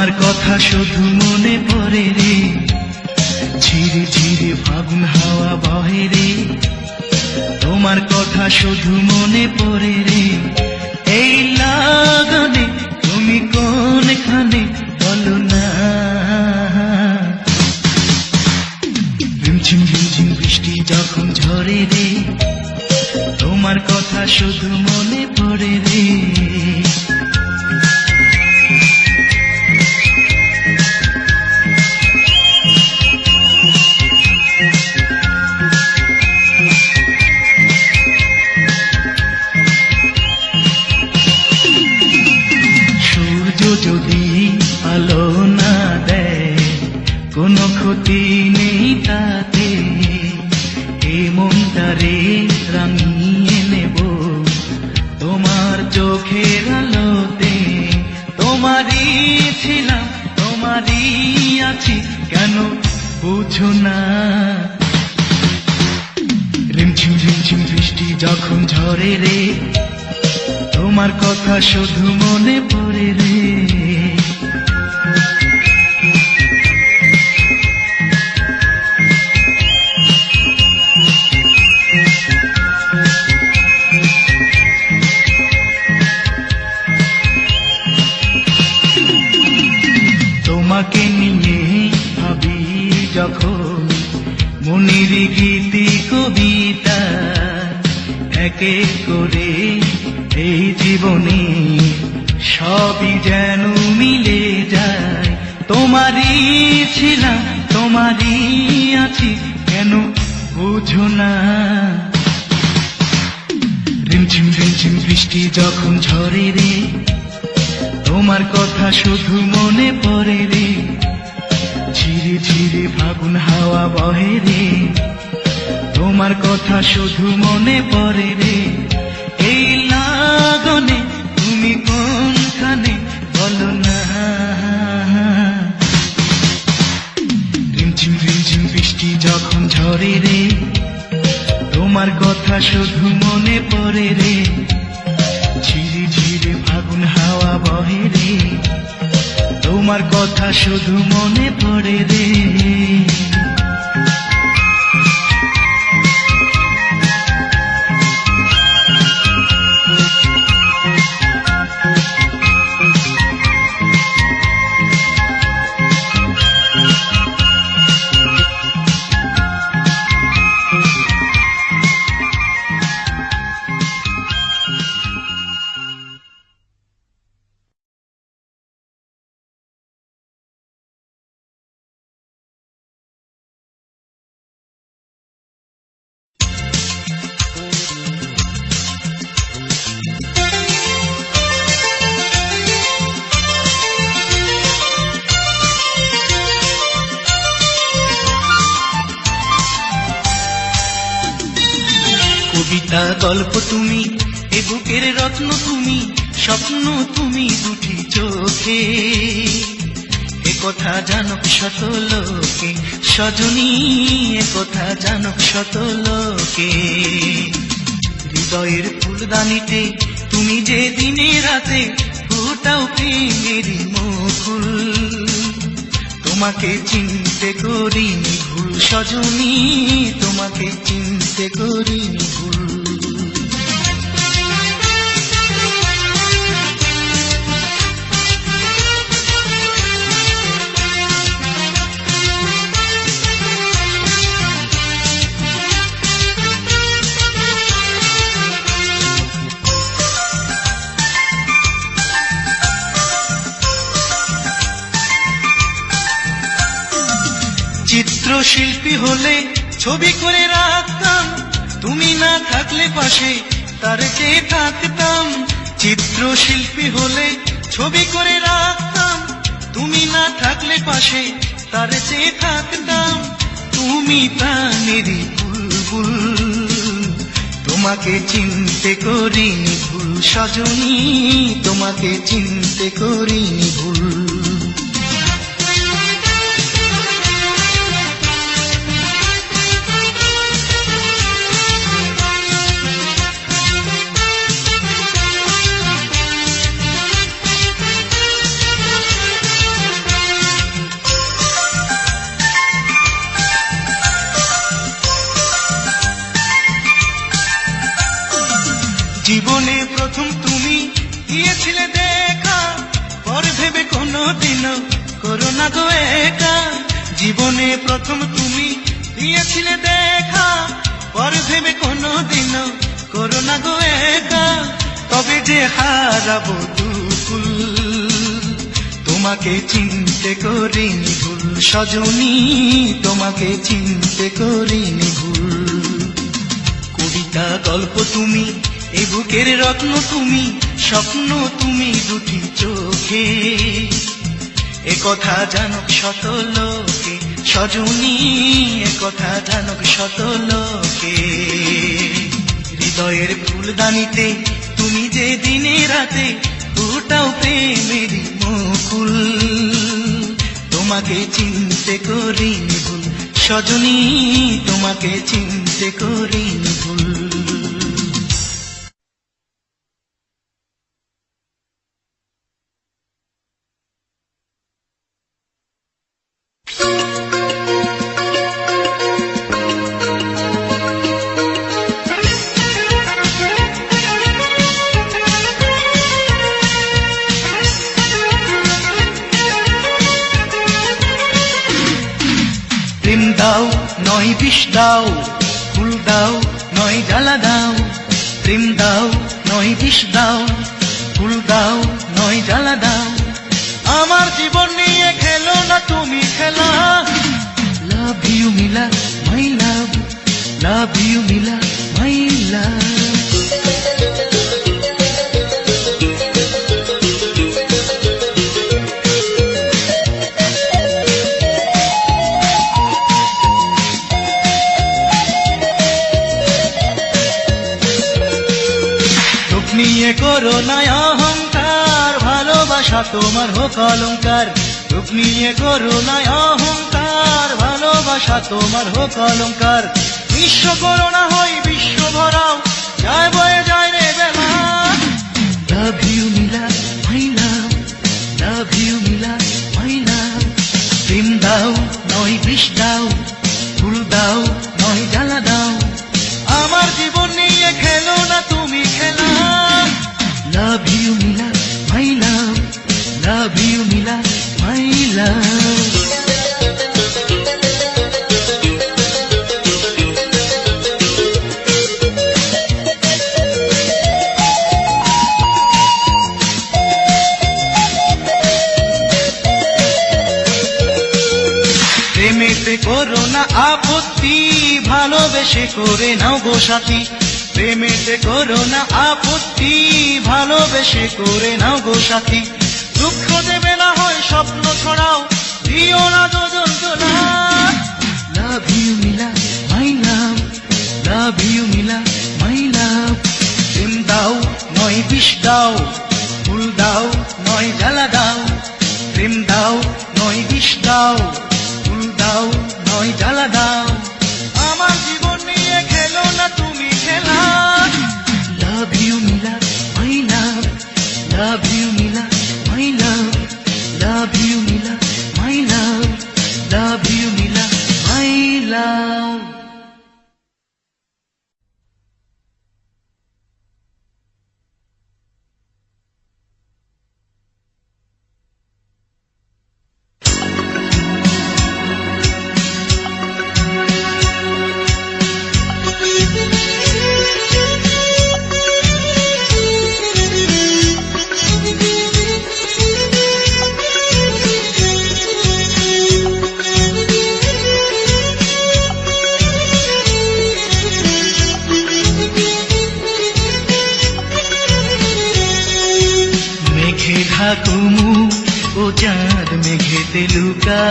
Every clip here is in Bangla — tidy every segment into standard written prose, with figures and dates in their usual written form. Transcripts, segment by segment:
তোমার কথা শুধু মনে পড়ে রে, ঝিরে ঝিরে ফাগুন হাওয়া বহে রে। তোমার কথা শুধু মনে পড়ে রে, এই লাগনে তুমি কোনখানে বলো না। রিমঝিম রিমঝিম বৃষ্টি যখন ঝরে রে, তোমার কথা শুধু মনে পড়ে রে। যদি আলো না দেয় কোনো ক্ষতি নেই তাতে, এ মনটারে রাঙিয়ে নেব তোমার চোখের আলোতে। তোমারই ছিলাম তোমারই আছি, কেন বুঝো না। রিমঝিম রিমঝিম বৃষ্টি যখন ঝরে রে, তোমার কথা শুধু মনে পড়ে রে। তোমাকে নিয়ে ভাবি যখন মনের গীতি কবিতা, একে করে এই জীবনে সবই যেন মিলে যায়। তোমারই ছিলাম তোমারই আছি, কেন বুঝো না। রিমঝিম রিমঝিম বৃষ্টি যখন ঝরে রে, তোমার কথা শুধু মনে পড়ে রে। ঝিরে ঝিরে ফাগুন হাওয়া বহে রে, তোমার কথা শুধু মনে পড়ে রে। এই লাগনে তুমি কোনখানে বলো না। রিমঝিম রিমঝিম বৃষ্টি যখন ঝরে রে, তোমার কথা শুধু মনে পড়ে রে। ঝিরে ঝিরে ফাগুন হাওয়া বহে রে, তোমার কথা শুধু মনে পড়ে রে। কবিতা গল্প তুমি, এ বুকের রত্ন তুমি, স্বপ্ন তুমি দুটি চোখে। এ কথা জানক শত লোকে, সজনী এ কথা জানক শত লোকে। হৃদয়ের ফুলদানিতে তুমি যে দিনে রাতে ফোটাও প্রেমেরই মুকুল। তোমাকে চিনতে করিনি ভুল সজনী, তোমাকে চিনতে করিনি ভুল। চিত্রশিল্পী হলে ছবি করে রাখতাম, তুমি না থাকলে পাশে তার চেয়ে থাকতাম। চিত্রশিল্পী হলে ছবি করে রাখতাম, তুমি না থাকলে পাশে তার চেয়ে থাকতাম। তুমি প্রাণেরই বুলবুল, তোমাকে চিনতে করিনি ভুল সজনী, তোমাকে চিনতে করিনি ভুল। প্রথম তুমি দিয়েছিলে দেখা, পর ভেবে কোনোদিনও করো না গো একা। জীবনে প্রথম তুমি দিয়েছিলে দেখা, পর ভেবে কোনোদিনও করো না গো একা। তবে যে হারাবো দুকুল, তোমাকে চিনতে করিনি ভুল সজনী, তোমাকে চিনতে করিনি ভুল। কবিতা গল্প তুমি, এ বুকের রত্ন তুমি, স্বপ্ন তুমি দুটি চোখে, এ কথা জানুক শত লোকে সজনী, এ কথা জানুক শত লোকে। হৃদয়ের ফুলদানিতে তুমি যে দিনে রাতে ফুটাও প্রেমেরই মুকুল, তোমাকে চিনতে করিনি ভুল সজনী, তোমাকে চিনতে করিনি ভুল। প্রেম দাও নয় বিষ দাও, ফুল দাও নয় জ্বালা দাও। প্রেম দাও নয় বিষ দাও, ফুল দাও নয় জ্বালা দাও। আমার জীবন নিয়ে খেলো না তুমি খেলা। Love you Mila my love, love you Mila my love. নিয়ে করো না অহংকার, ভালোবাসা তোমার হোক অলংকার। রূপ নিয়ে করো না অহংকার, ভালোবাসা তোমার হোক অলংকার। বিশ্ব করো না হই বিশ্ব ভরাও, যায় বয়ে যায় রে বেলা। লাভ you Mila my love, love you Mila my লাভ। প্রেম দাও নয় বিষ দাও, ফুল দাও নয় জ্বালা দাও। আমার জীবন নিয়ে খেলো না তুমি খেলা। Love you Mila, my love. Love you Mila, my love. প্রেমেতে করো না আপত্তি, ভালোবেসে করে নাও গো সাথী। প্রেমেতে করো না আপত্তি, ভালোবেসে করে নাও গো সাথী। দুঃখ দেবে না হয় স্বপ্ন ছড়াও, দিও না যোজন তোলা। লাভ you Mila my love, love you Mila my লাভ। প্রেম দাও নয় বিষ দাও, ফুল দাও নয় জ্বালা দাও। প্রেম দাও নয় বিষ দাও, ফুল দাও নয় জ্বালা দাও। আমার জীবন নিয়ে খেলো না তুমি খেলা। Love you Mila, my love. Love you Mila, my love. Love you Mila, my love. Love you Mila, my love. থাকুমু ও চাঁদ মেঘেতে লুকা,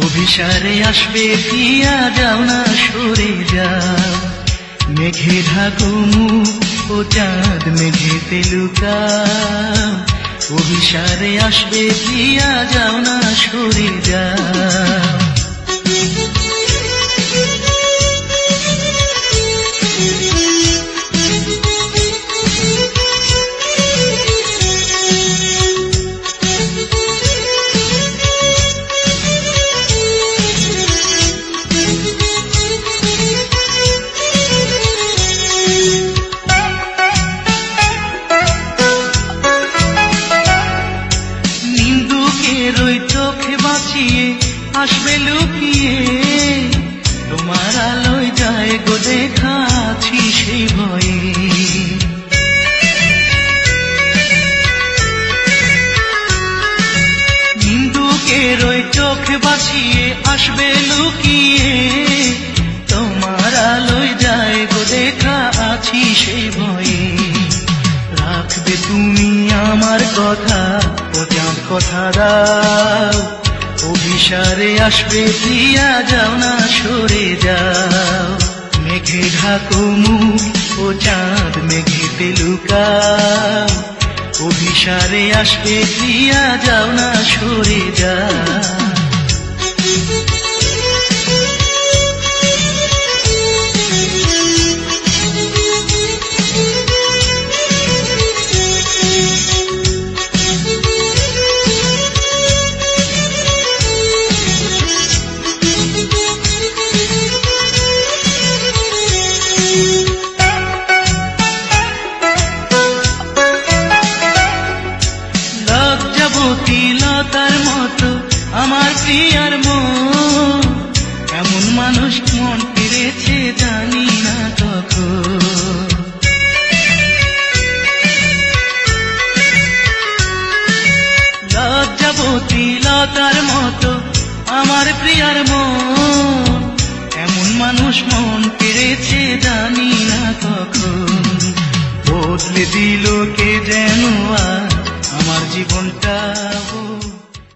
অভিসারে আসবে দিয়া যাও না সরে যাও। মেঘে ঢাকুমু ও চাঁদ মেঘেতে লুকা, অভিসারে আসবে দিয়া যাও না সরে যাও। চোখ বাঁচিয়ে আসবে লুকিয়ে, তোমার আলোয় যায় গো দেখা আছি সে ভয়ে। রাখবে তুমি আমার কথা, ও চাঁদ কথা দাও, অভিসারে আসবে প্রিয়া যাও না সরে যাও। মেঘে ঢাকো মুখ ও চাঁদ মেঘেতে লুকাও, অভিসারে আসবে প্রিয়া যাও না সরে যাও। লজ্জাবতী লতার মতো আমার প্রিয়ার মন, এমন মানুষ মন পেরেছে জানি না কখন। লজ্জাবতী লতার মতো আমার প্রিয়ার মন, এমন মানুষ মন পেরেছে জানি না কখন। বদলে দিল কে যেন আজ আমার জীবনটা।